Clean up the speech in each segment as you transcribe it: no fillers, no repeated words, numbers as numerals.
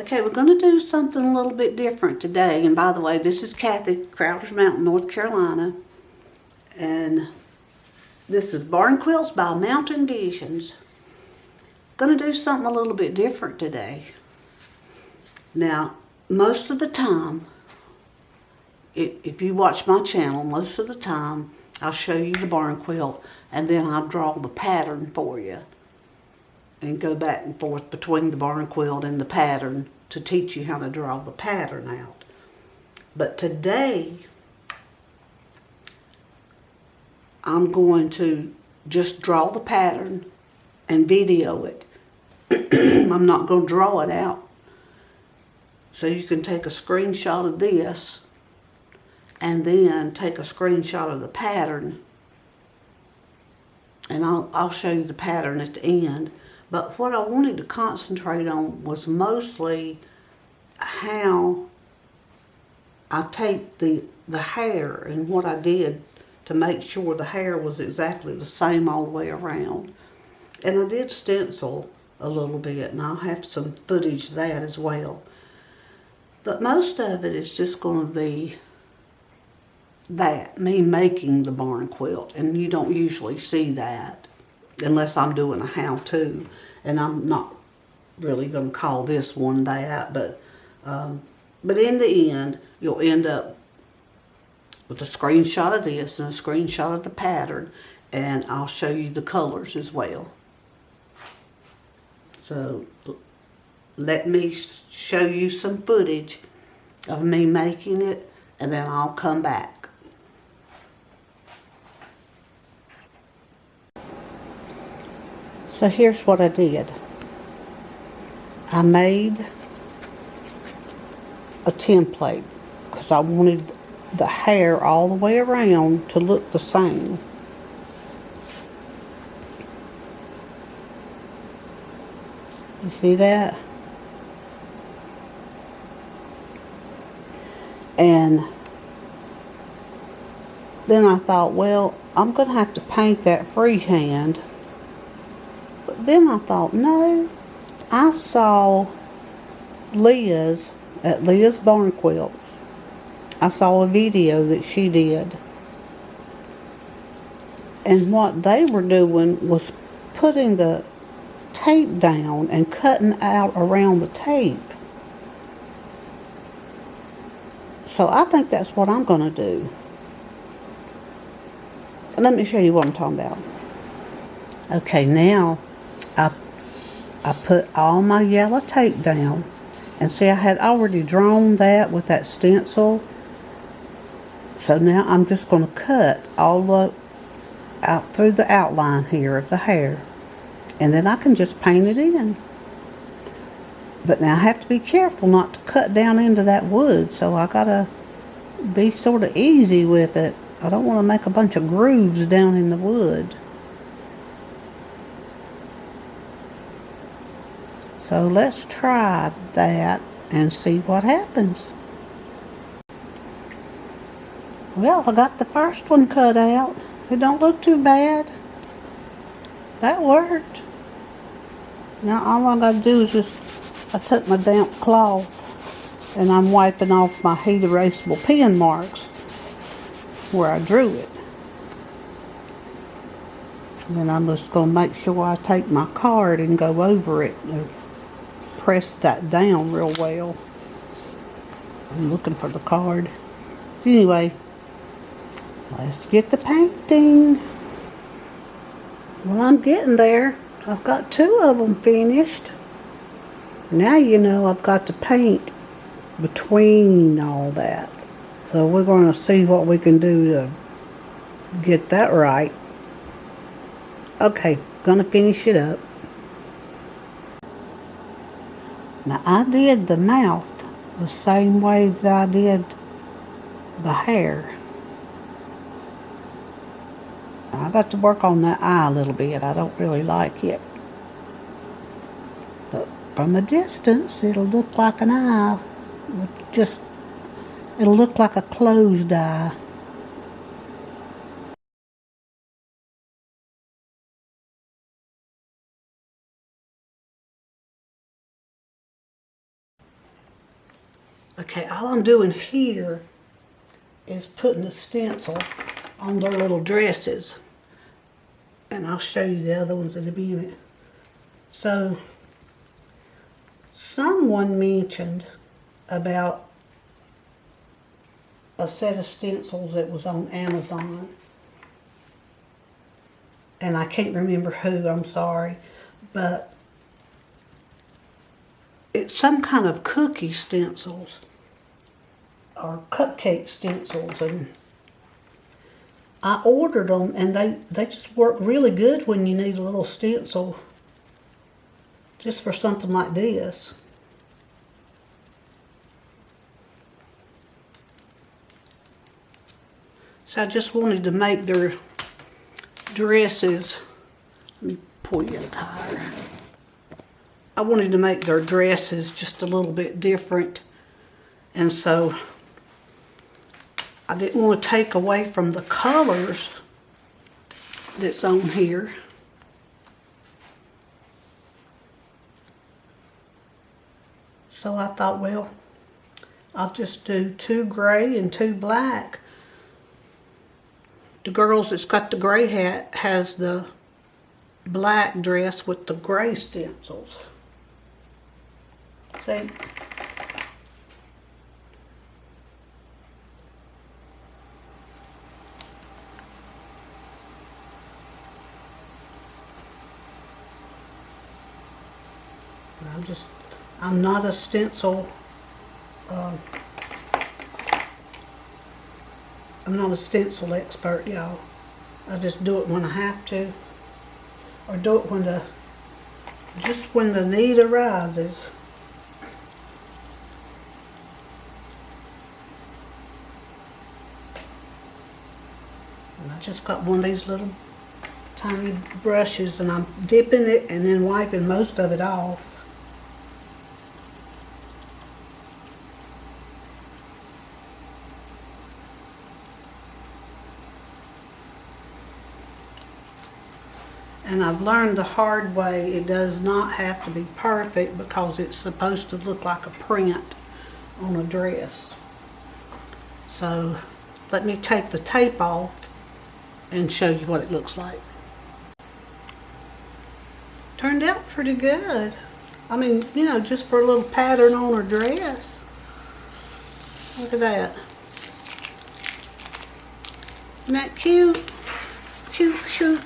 Okay, we're going to do something a little bit different today. And by the way, this is Kathy, Crowders Mountain, North Carolina. And this is Barn Quilts by Mountain Visions. Going to do something a little bit different today. Now, most of the time, if you watch my channel, most of the time, I'll show you the barn quilt and then I'll draw the pattern for you. And go back and forth between the barn quilt and the pattern to teach you how to draw the pattern out. But today, I'm going to just draw the pattern and video it. I'm not going to draw it out. So you can take a screenshot of this and then take a screenshot of the pattern. And I'll show you the pattern at the end. But what I wanted to concentrate on was mostly how I taped the hair and what I did to make sure the hair was exactly the same all the way around. And I did stencil a little bit, and I'll have some footage of that as well. But most of it is just going to be that, me making the barn quilt. And you don't usually see that unless I'm doing a how-to. And I'm not really going to call this one that, but in the end, you'll end up with a screenshot of this and a screenshot of the pattern, and I'll show you the colors as well. So let me show you some footage of me making it, and then I'll come back. So here's what I did. I made a template because I wanted the hair all the way around to look the same. You see that? And then I thought, well, I'm going to have to paint that freehand. But then I thought, no, I saw Liz at Liz Barn Quilts. I saw a video that she did. And what they were doing was putting the tape down and cutting out around the tape. So I think that's what I'm going to do. And let me show you what I'm talking about. Okay, now I put all my yellow tape down. And see, I had already drawn that with that stencil. So now I'm just going to cut all out through the outline here of the hair. And then I can just paint it in. But now I have to be careful not to cut down into that wood. So I got to be sort of easy with it. I don't want to make a bunch of grooves down in the wood. So let's try that and see what happens. Well, I got the first one cut out. It don't look too bad. That worked. Now all I gotta do is just, I took my damp cloth and I'm wiping off my heat erasable pen marks where I drew it. And then I'm just gonna make sure I take my card and go over it. Press that down real well. I'm looking for the card. Anyway, let's get the painting. Well, I'm getting there. I've got 2 of them finished. Now you know I've got to paint between all that. So we're going to see what we can do to get that right. Okay, gonna finish it up. Now I did the mouth the same way that I did the hair. I got to work on that eye a little bit. I don't really like it. But from a distance, it'll look like an eye. It'll look like a closed eye. Okay, all I'm doing here is putting a stencil on their little dresses. And I'll show you the other ones in a minute. So, someone mentioned about a set of stencils that was on Amazon. And I can't remember who, I'm sorry. But it's some kind of cookie stencils or cupcake stencils, and I ordered them, and they just work really good when you need a little stencil just for something like this. So I just wanted to make their dresses, let me pull you up higher. I wanted to make their dresses just a little bit different, and so I didn't want to take away from the colors that's on here. So I thought, well, I'll just do 2 gray and 2 black. The girl that's got the gray hat has the black dress with the gray stencils. See? I'm not a stencil, I'm not a stencil expert, y'all. I just do it when I have to, or do it just when the need arises. And I just got one of these little tiny brushes, and I'm dipping it and then wiping most of it off. And I've learned the hard way, it does not have to be perfect because it's supposed to look like a print on a dress. So let me take the tape off and show you what it looks like. Turned out pretty good. I mean, you know, just for a little pattern on her dress. Look at that. Isn't that cute? Cute, cute.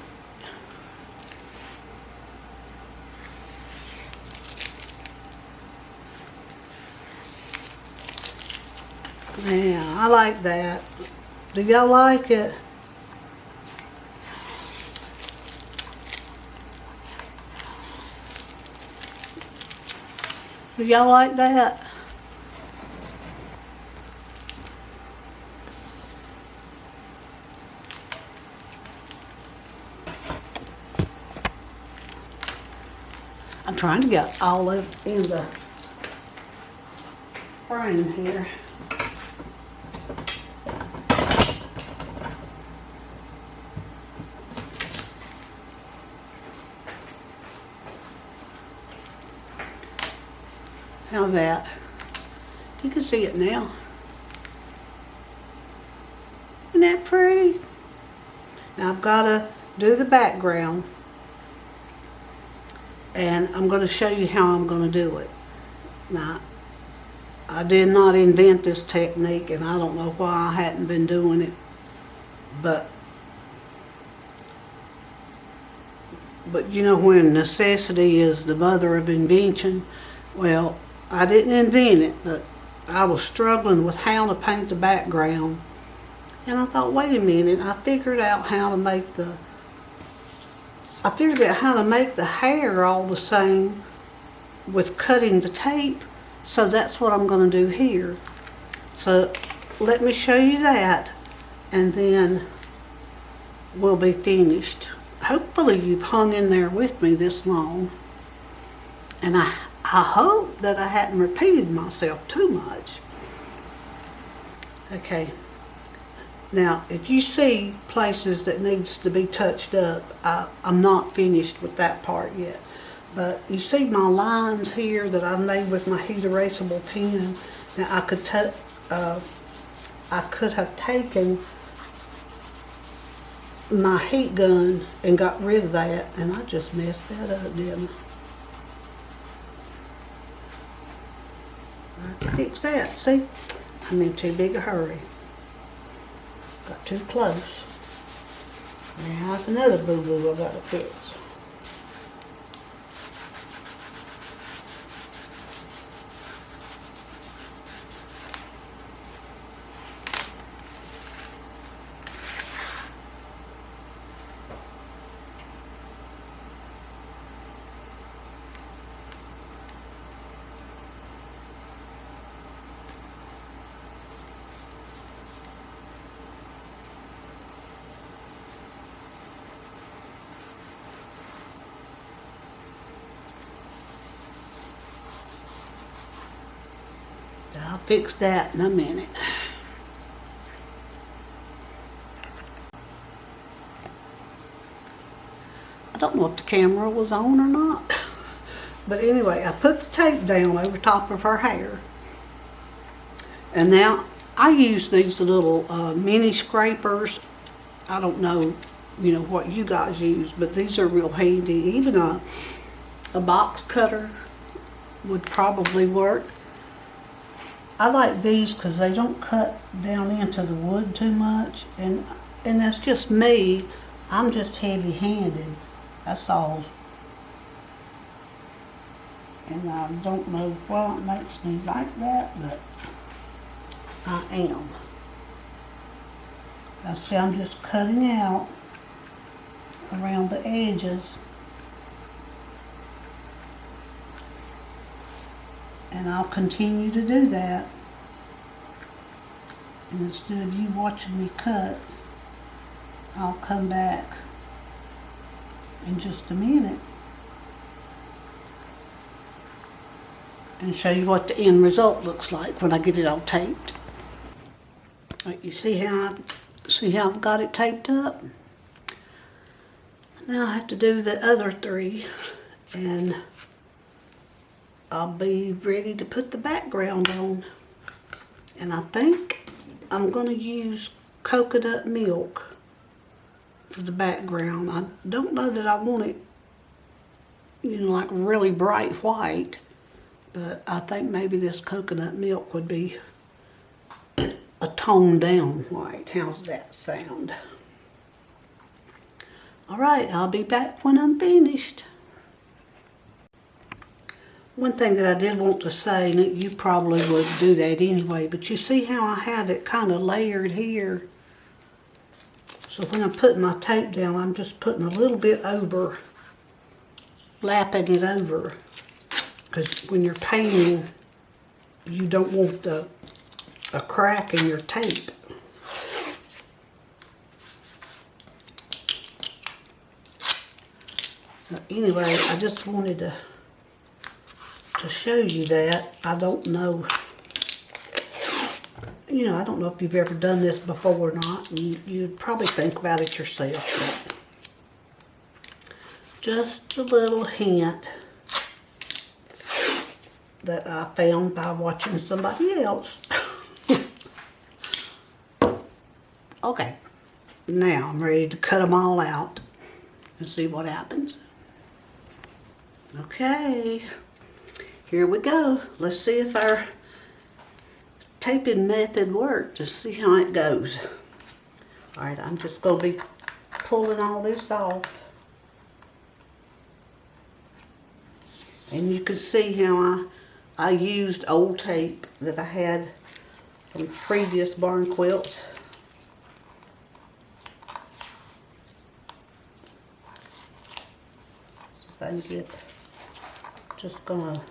Yeah, I like that. Do y'all like it? Do y'all like that? I'm trying to get all of it in the frame here. How's that? You can see it now. Isn't that pretty? Now I've got to do the background, and I'm going to show you how I'm going to do it. Now, I did not invent this technique, and I don't know why I hadn't been doing it, but you know, when necessity is the mother of invention, well, I didn't invent it, but I was struggling with how to paint the background. And I thought, wait a minute, I figured out how to make the hair all the same with cutting the tape. So that's what I'm going to do here. So let me show you that, and then we'll be finished. Hopefully you've hung in there with me this long. And I hope that I hadn't repeated myself too much. Okay. Now, if you see places that needs to be touched up, I'm not finished with that part yet. But you see my lines here that I made with my heat erasable pen. Now I could have taken my heat gun and got rid of that, and I just messed that up, didn't I? I can fix that. See, I'm in too big a hurry. Got too close. Now that's another boo-boo I gotta fix. I'll fix that in a minute. I don't know if the camera was on or not. But anyway, I put the tape down over top of her hair. And now I use these little mini scrapers. I don't know, what you guys use, but these are real handy. Even a box cutter would probably work. I like these because they don't cut down into the wood too much, and that's just me. I'm just heavy-handed. That's all. And I don't know why it makes me like that, but I am. Now see, I'm just cutting out around the edges. And I'll continue to do that. And instead of you watching me cut, I'll come back in just a minute and show you what the end result looks like when I get it all taped. You see how I've got it taped up? Now I have to do the other three, and I'll be ready to put the background on. And I think I'm going to use coconut milk for the background. I don't know that I want it, like really bright white, but I think maybe this coconut milk would be a toned down white. How's that sound? All right, I'll be back when I'm finished. One thing that I did want to say, and you probably would do that anyway, but you see how I have it kind of layered here? So when I'm putting my tape down, I'm just putting a little bit over, lapping it over. Because when you're painting, you don't want a crack in your tape. So anyway, I just wanted to show you that. I don't know, I don't know if you've ever done this before or not. You'd probably think about it yourself. But just a little hint that I found by watching somebody else. Okay, now I'm ready to cut them all out and see what happens. Okay. Here we go. Let's see if our taping method worked. Just see how it goes. All right, I'm just going to be pulling all this off. And you can see how I used old tape that I had from previous barn quilts. If I can get, just gonna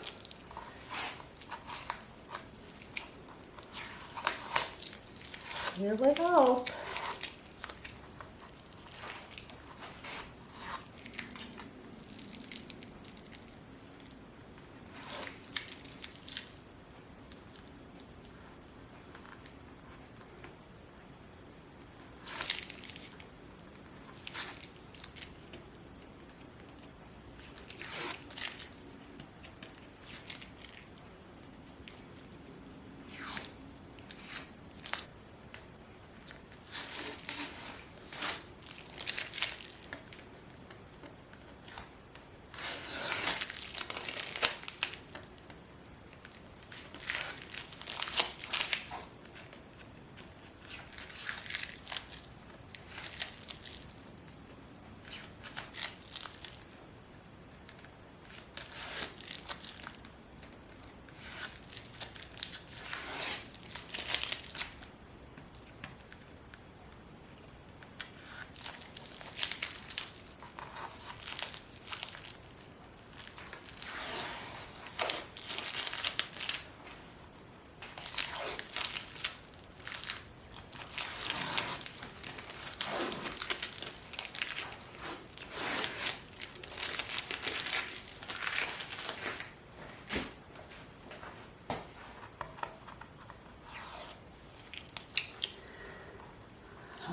here we go.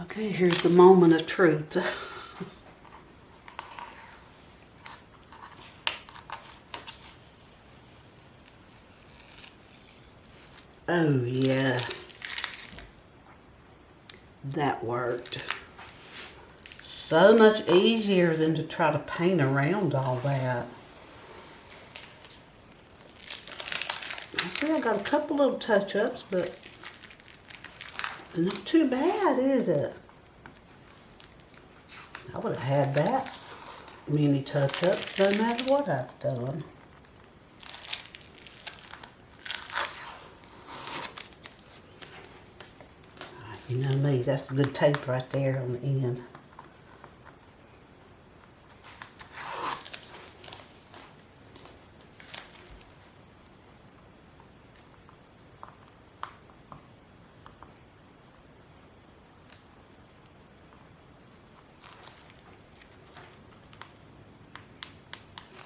Okay, here's the moment of truth. Oh yeah, that worked. So much easier than to try to paint around all that. I see I got a couple little touch-ups, but not too bad, is it? I would have had that many touch-ups, no matter what I've done. You know me, that's a good tape right there on the end.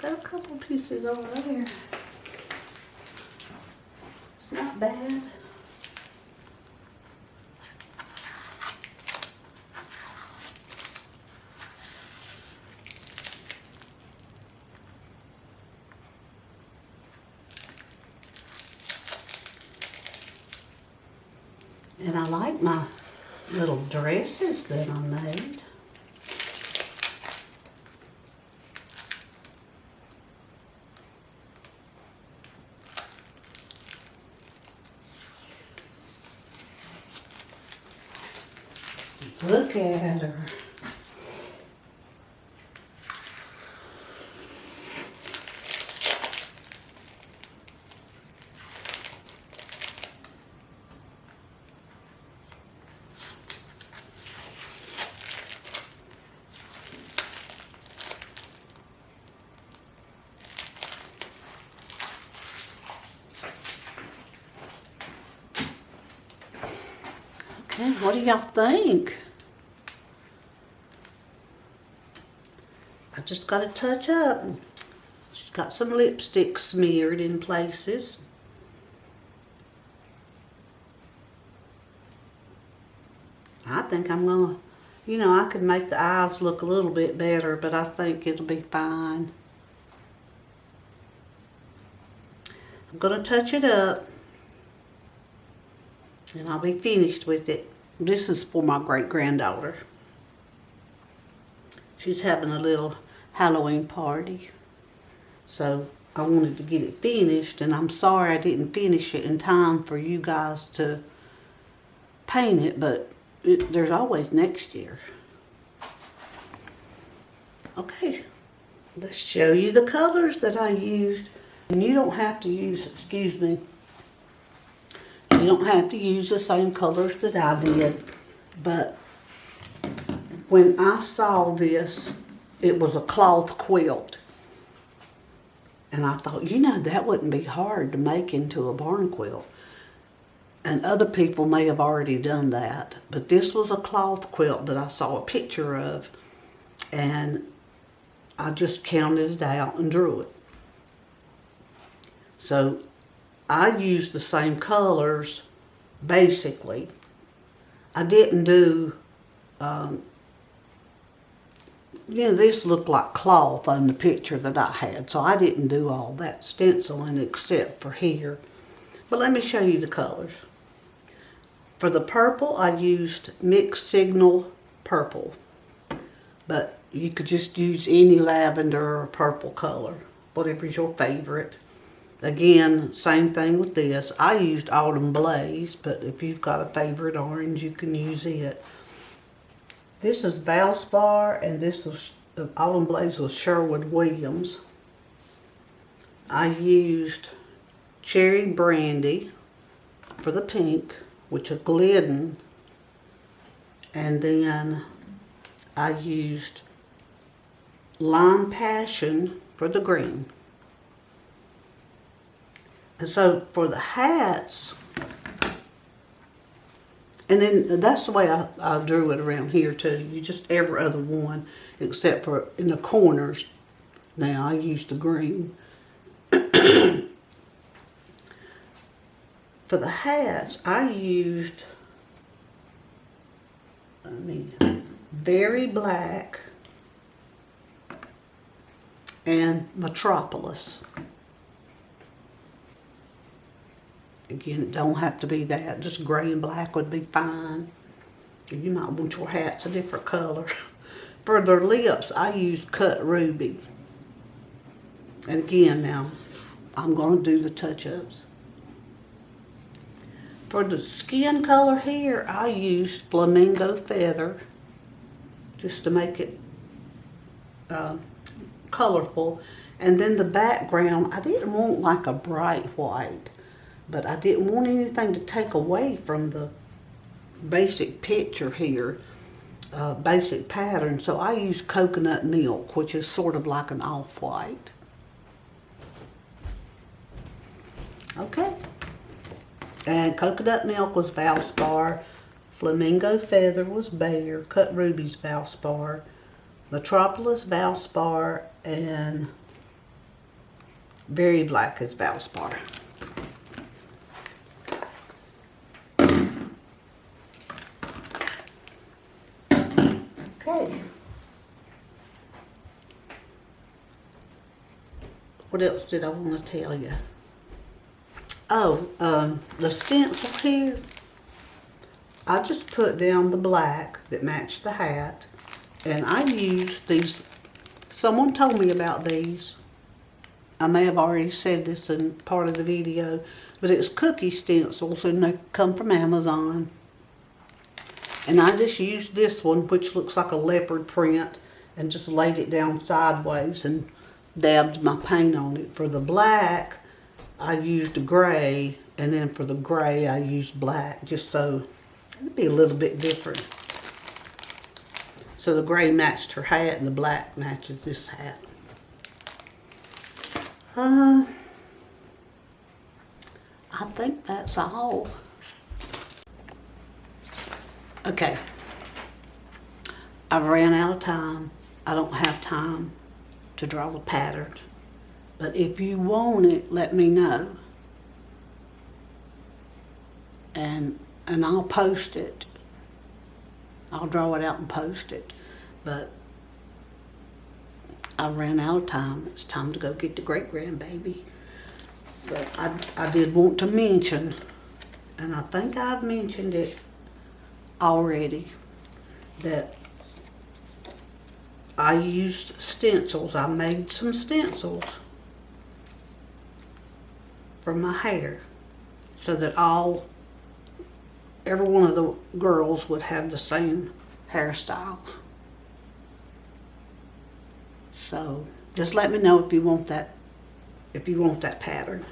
Got a couple pieces over there. It's not bad. And I like my little dresses that I made. Look at her. Okay, what do y'all think? I just got to touch up. She's got some lipstick smeared in places. I think I'm gonna, I could make the eyes look a little bit better, but I think it'll be fine. I'm gonna touch it up and I'll be finished with it. This is for my great-granddaughter. She's having a little Halloween party. So I wanted to get it finished, and I'm sorry I didn't finish it in time for you guys to paint it, but there's always next year. Okay, let's show you the colors that I used. And you don't have to use, excuse me, you don't have to use the same colors that I did, but when I saw this, it was a cloth quilt. And I thought, that wouldn't be hard to make into a barn quilt. And other people may have already done that. But this was a cloth quilt that I saw a picture of. And I just counted it out and drew it. So I used the same colors, basically. I didn't do, this looked like cloth on the picture that I had, so I didn't do all that stenciling except for here. But let me show you the colors. For the purple, I used Mixed Signal Purple, but you could just use any lavender or purple color, whatever's your favorite. Again, same thing with this. I used Autumn Blaze, but if you've got a favorite orange, you can use it. This is Valspar, and this was Autumn Blaze was Sherwood Williams. I used Cherry Brandy for the pink, which is Glidden, and then I used Lime Passion for the green. And so for the hats, and then that's the way I drew it around here too. You just every other one except for in the corners. Now I used the green. For the hats, I used Very Black, and Metropolis. Again, it don't have to be that. Just gray and black would be fine. You might want your hats a different color. For their lips, I used Cut Ruby. And again now, I'm going to do the touch-ups. For the skin color here, I used Flamingo Feather, just to make it colorful. And then the background, I didn't want like a bright white, but I didn't want anything to take away from the basic picture here, basic pattern. So I used Coconut Milk, which is sort of like an off-white. Okay. And Coconut Milk was Valspar, Flamingo Feather was Bear, Cut Ruby's Valspar, Metropolis Valspar, and Very Black is Valspar. Okay. What else did I want to tell you? Oh, the stencil here, I just put down the black that matched the hat, and I used these. Someone told me about these. I may have already said this in part of the video, but it's cookie stencils, and they come from Amazon. And I just used this one, which looks like a leopard print, and just laid it down sideways and dabbed my paint on it. For the black, I used gray, and then for the gray, I used black, just so it'd be a little bit different. So the gray matched her hat, and the black matches this hat. I think that's all. Okay. I've ran out of time. I don't have time to draw the pattern. But if you want it, let me know. And I'll post it. I'll draw it out and post it. But I ran out of time. It's time to go get the great-grandbaby. But I did want to mention, and I think I've mentioned it already, that I used stencils. I made some stencils for my hair so that every one of the girls would have the same hairstyle. So just let me know if you want that pattern.